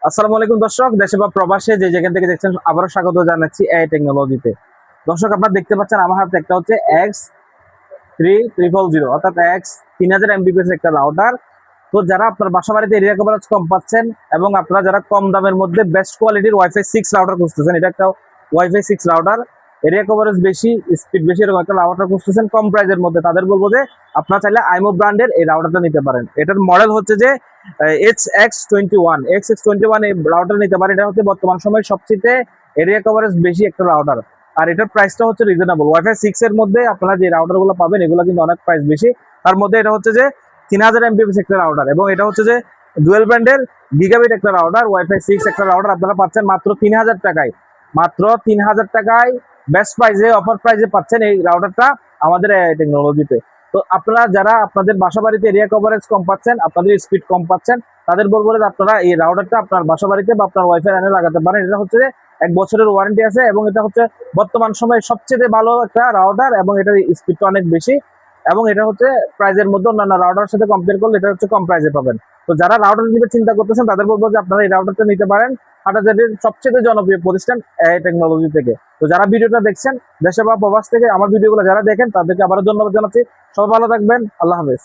আসসালামু আলাইকুম দর্শক, দেশে বা প্রবাসে যে যেখান থেকে দেখছেন আবারও স্বাগত জানাচ্ছি এআই টেকনোলজিতে। দর্শক, আপনারা দেখতে পাচ্ছেন আমার হাতে একটা হচ্ছে X3000 অর্থাৎ X3000 MBPS একটা রাউটার। তো যারা আপনার বাসা বাড়িতে এরিয়া কভারেজ কম পাচ্ছেন এবং আপনারা যারা কম দামের মধ্যে বেস্ট কোয়ালিটির ওয়াইফাই 6 রাউটার খুঁজতেছেন, এটা একটা ওয়াইফাই 6 রাউটার, এরিয়া কভারেজ বেশি, স্পিড বেশি, এরকম একটা রাউটার খুঁজতেছেন কম প্রাইসের মধ্যে, তাদের বলবো যে আপনারা চাইলে আইমো ব্র্যান্ডের এই রাউটারটা নিতে পারেন। এটার মডেল হচ্ছে যে HX21 এই রাউটার নিতে পারেন। এটা হচ্ছে বর্তমান সময়ে সবচেয়ে এরিয়া কভারেজ বেশি একটা রাউটার, আর এটার প্রাইসটা হচ্ছে রিজনেবল। ওয়াইফাই 6 এর মধ্যে আপনারা যে রাউটার গুলো পাবেন এগুলো কিন্তু অনেক প্রাইস বেশি। তার মধ্যে এটা হচ্ছে যে 3000 MBPS একটা রাউটার, এবং এটা হচ্ছে যে ডুয়েল ব্র্যান্ডের গিগাবিট একটা রাউটার, ওয়াইফাই 6 একটা রাউটার আপনারা পাচ্ছেন মাত্র 3000 টাকায়। মাত্র 3000 টাকায় বেস্ট প্রাইসে, অফার প্রাইসে পাচ্ছেন এই রাউটারটা আমাদের টেকনোলজিতে। তো আপনারা যারা আপনাদের বাসা বাড়িতে এরিয়া কভারেজ কম পাচ্ছেন, আপনাদের স্পিড কম পাচ্ছেন, তাদের বলবো যে আপনারা এই রাউটারটা আপনার বাসা বাড়িতে বা আপনার ওয়াইফাই লাইনে লাগাতে পারেন। এটা হচ্ছে যে 1 বছরের ওয়ারেন্টি আছে, এবং এটা হচ্ছে বর্তমান সময়ে সবচেয়ে ভালো একটা রাউটার, এবং এটার স্পিডটা অনেক বেশি, এবং এটা হচ্ছে প্রাইজের মধ্যে অন্যান্য রাউটারের সাথে কম্পেয়ার করলে এটা হচ্ছে কম প্রাইসে পাবেন। তো যারা রাউটার নিতে চিন্তা করতেছেন তাদের বলবো যে আপনারা এই রাউটারটা নিতে পারেন হাটাজারির সবচেয়ে জনপ্রিয় প্রতিষ্ঠান এআই টেকনোলজি থেকে। তো যারা ভিডিওটা দেখছেন দেশে বা প্রবাস থেকে আমার ভিডিওগুলো যারা দেখেন তাদেরকে আবারও ধন্যবাদ জানাচ্ছি। সবাই ভালো থাকবেন, আল্লাহ হাফেজ।